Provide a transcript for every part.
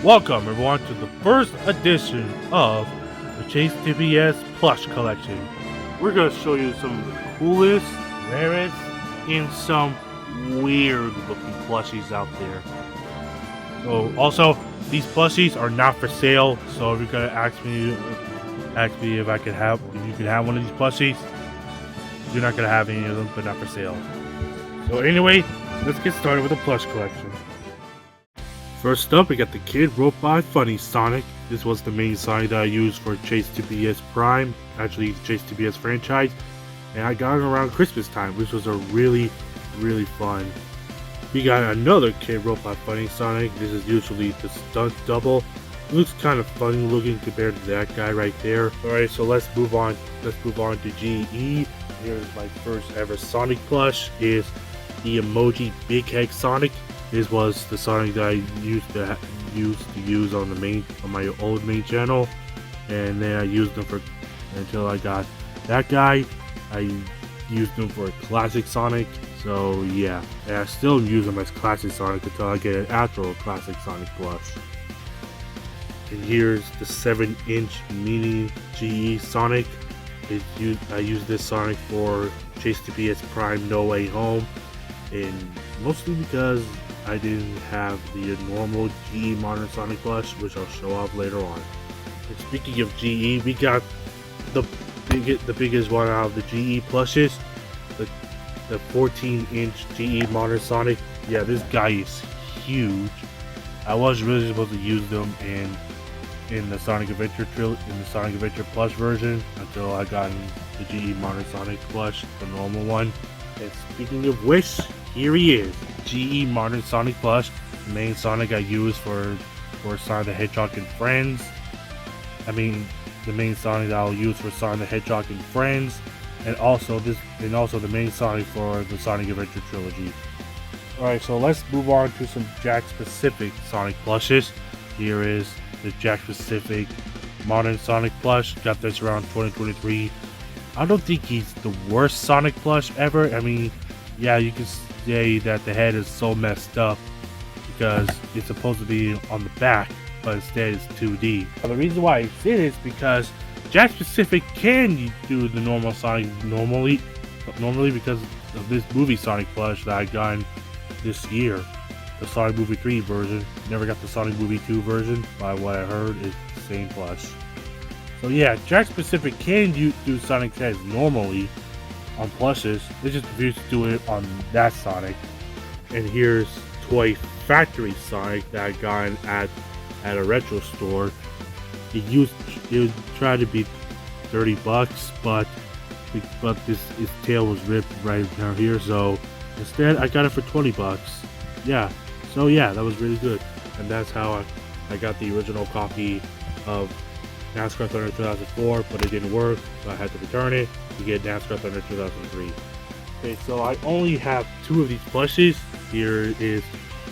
Welcome everyone to the first edition of the ChaseTPS Plush collection. We're going to show you some of the coolest, rarest, and some weird looking plushies out there. So also, these plushies are not for sale, so if you're going to ask me if you can have one of these plushies, you're not going to have any of them, but not for sale. So anyway, let's get started with the plush collection. First up, we got the Kid Robot Funny Sonic. This was the main Sonic that I used for ChaseTPS Prime, actually ChaseTPS franchise, and I got it around Christmas time, which was a really fun. We got another Kid Robot Funny Sonic. This is usually the stunt double. It looks kind of funny looking compared to that guy right there. Alright, so let's move on to GE. Here's my first ever Sonic plush, is the emoji Big Head Sonic. This was the Sonic that I used to use on my old main channel, and then I used them for until I got that guy. I used them for a classic Sonic, so yeah, and I still use them as classic Sonic until I get an actual classic Sonic plush. And here's the 7-inch mini GE Sonic. I use this Sonic for ChaseTPS Prime No Way Home, and mostly because I didn't have the normal GE Modern Sonic plush, which I'll show off later on. And speaking of GE, we got the biggest one out of the GE plushes, the 14-inch GE Modern Sonic. Yeah, this guy is huge. I was really supposed to use them in the Sonic Adventure plush version until I got the GE Modern Sonic plush, the normal one. And speaking of which, here he is, GE Modern Sonic plush, the main Sonic I use for Sonic the Hedgehog and Friends. I mean, the main Sonic that I'll use for Sonic the Hedgehog and Friends, and also the main Sonic for the Sonic Adventure trilogy. Alright, so let's move on to some Jakks Pacific Sonic plushes. Here is the Jakks Pacific Modern Sonic plush. Got this around 2023. I don't think he's the worst Sonic plush ever. I mean, yeah, you can say that the head is so messed up because it's supposed to be on the back, but instead it's 2D. Now, the reason why I say this is because Jakks Pacific can do the normal Sonic normally because of this movie Sonic plush that I got this year. The Sonic Movie 3 version. Never got the Sonic Movie 2 version, by what I heard is the same plush. So yeah, Jakks Pacific can do Sonic heads normally on plushes. They just refuse to do it on that Sonic. And here's Toy Factory Sonic that I got at a retro store. It would try to be $30, but his tail was ripped right down here, so instead I got it for $20. Yeah, so yeah, that was really good. And that's how I got the original copy of NASCAR Thunder 2004, but it didn't work, so I had to return it to get NASCAR Thunder 2003. Okay, so I only have 2 of these plushies. Here is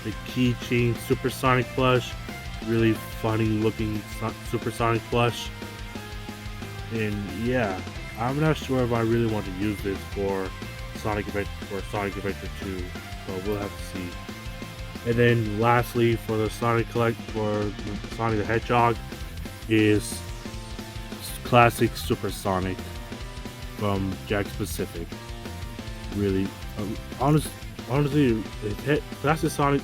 the Keychain Supersonic plush, really funny looking Supersonic plush. And yeah, I'm not sure if I really want to use this for Sonic Adventure 2, so we'll have to see. And then lastly, for the Sonic the Hedgehog, is classic Supersonic from Jakks Pacific. Really, honestly, classic Sonic.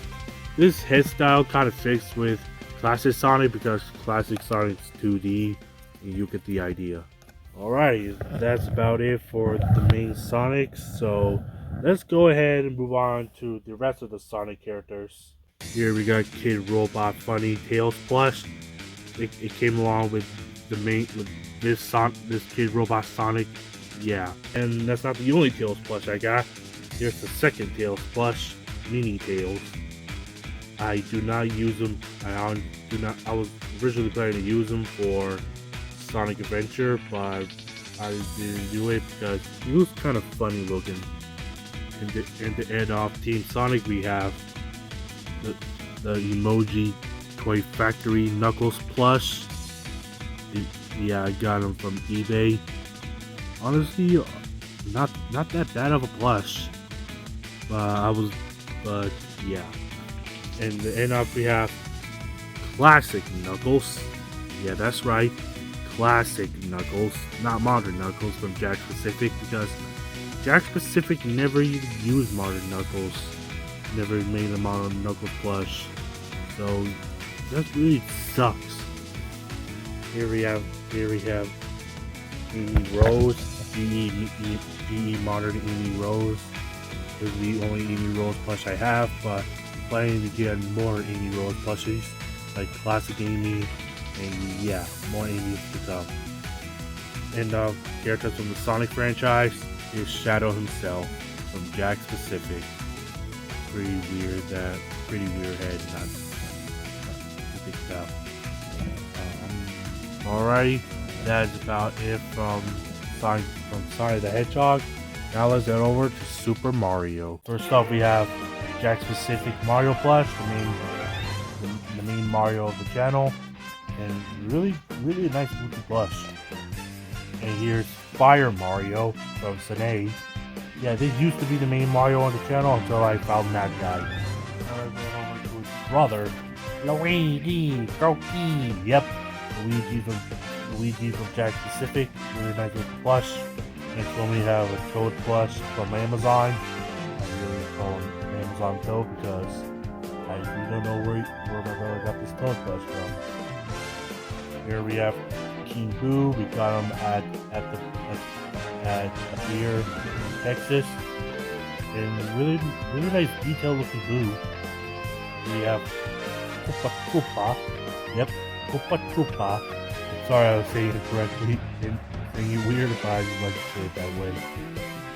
This head style kind of fits with classic Sonic because classic Sonic's 2D, and you get the idea. Alright, that's about it for the main Sonics. So let's go ahead and move on to the rest of the Sonic characters. Here we got Kid Robot Funny Tails plush. It came along with this Kid Robot Sonic. Yeah, and that's not the only Tails plush I got. Here's the second Tails plush, Mini Tails. I do not use them. I was originally planning to use them for Sonic Adventure, but I didn't do it because it was kind of funny looking. And to end off Team Sonic, we have the emoji Toy Factory Knuckles plush. Yeah, I got them from eBay. Honestly, not that bad of a plush. But yeah. And the end up we have classic Knuckles. Yeah, that's right. Classic Knuckles, not modern Knuckles from Jakks Pacific, because Jakks Pacific never even used modern Knuckles. Never made a modern Knuckles plush. So that really sucks. Here we have Amy Rose, GE Modern Amy Rose. This is the only Amy Rose plush I have, but I'm planning to get more Amy Rose plushies, like Classic Amy, and yeah, more Amy's to come. And characters from the Sonic franchise is Shadow himself from Jakks Pacific. Pretty weird head, not big stuff. Alrighty, that's about it from Sonic the Hedgehog. Now let's head over to Super Mario. First off, we have Jakks Pacific Mario plush, the main Mario of the channel, and really nice looking plush. And here's Fire Mario from Sine. Yeah, this used to be the main Mario on the channel until I found that guy. Now let's go over to his brother, Luigi. Yep, Luigi from Jakks Pacific. Really nice looking plush. Next one we have a Toad plush from Amazon. I really call him Amazon Toad because I really don't know where my brother got this Toad plush from. Here we have King Boo. We got him at here in Texas. And really nice detail looking Boo. We have Koopa. Yep, Koopa. Sorry I was saying it correctly. And saying it weird, but I just like to say it that way.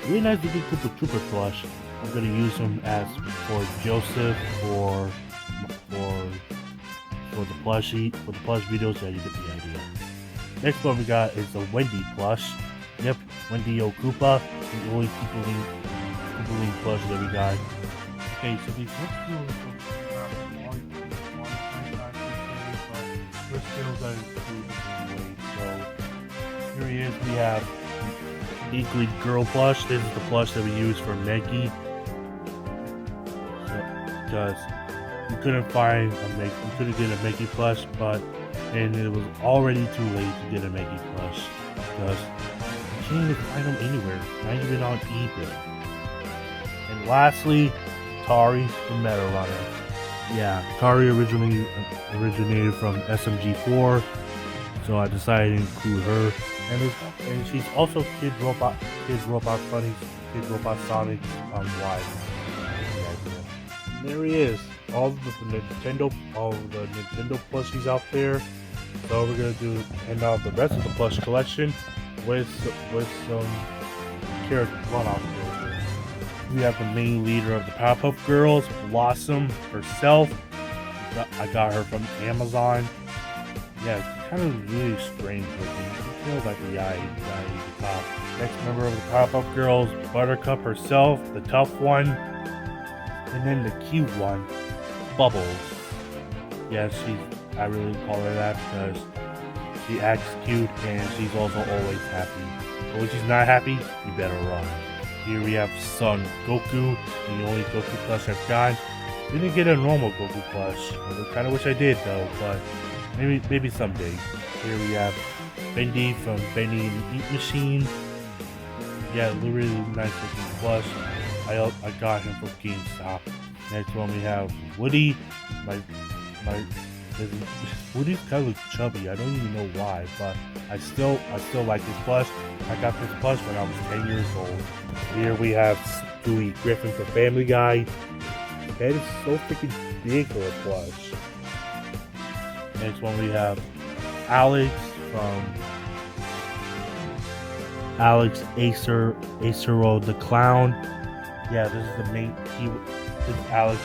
Really nice looking Koopa Trooper plush. I'm gonna use him as for Joseph for the plush videos. Yeah, you get the idea. Next one we got is a Wendy plush. Yep, Wendy Koopa, the only Koopaling plush that we got. Okay, so these next two are we're still going to include anyway. So here he is. We have Equally Girl plush. This is the plush that we use for Meggy. So, because we couldn't find we couldn't get a Meggy plush, and it was already too late to get a Meggy plush because you can't even find them anywhere, not even on eBay. And lastly, Tari from Meta Runner. Yeah, Tari originated from SMG4, so I decided to include her. And she's also Kid Robot Sonic Wide. And there he is, all the Nintendo plushies out there. So we're gonna end off the rest of the plush collection with some character run-off characters. We have the main leader of the Powerpuff Girls, Blossom herself. I got her from Amazon. Yeah, kind of really strange looking. It feels like the eye at the top. Next member of the Powerpuff Girls, Buttercup herself, the tough one. And then the cute one, Bubbles. Yeah, I really call her that because she acts cute and she's also always happy. But when she's not happy, you better run. Here we have Son Goku, the only Goku plush I've got. Didn't get a normal Goku plush. I kind of wish I did though, but maybe someday. Here we have Bendy from Bendy and the Eat Machine. Yeah, really nice looking plush. I got him from GameStop. Next one we have Woody. Woody's kind of looks chubby. I don't even know why, but I still like this plush. I got this plush when I was 10 years old. Here we have Stewie Griffin from Family Guy. His head is so freaking big for a plush. Next one we have Alex from Alex Acero the Clown. Yeah, this is the main. Alex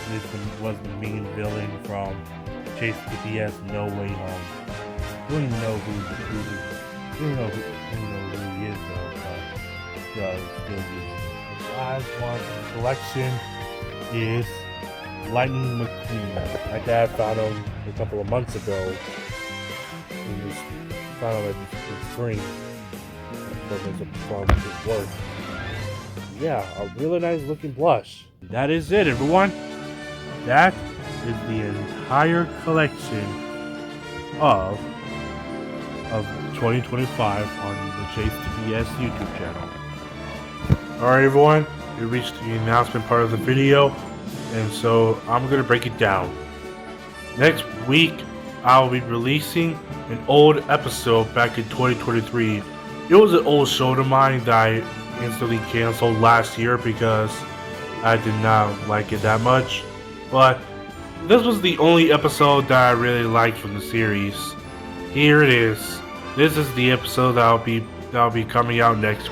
was the main villain from ChaseTPS No Way Home. I don't even know who he is though, but still use him. The last one in the collection is Lightning McQueen. My dad found him a couple of months ago. He was found him in spring from his work. Yeah, a really nice looking blush. That is it, everyone. That is the entire collection of 2025 on the ChaseTPS YouTube channel. Alright everyone, we reached the announcement part of the video, and so I'm gonna break it down. Next week, I'll be releasing an old episode back in 2023. It was an old show of mine that I instantly canceled last year because I did not like it that much. But this was the only episode that I really liked from the series. Here it is. This is the episode that'll be coming out next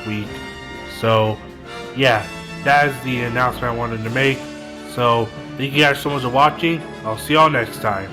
week. So yeah, that is the announcement I wanted to make. So thank you guys so much for watching. I'll see y'all next time.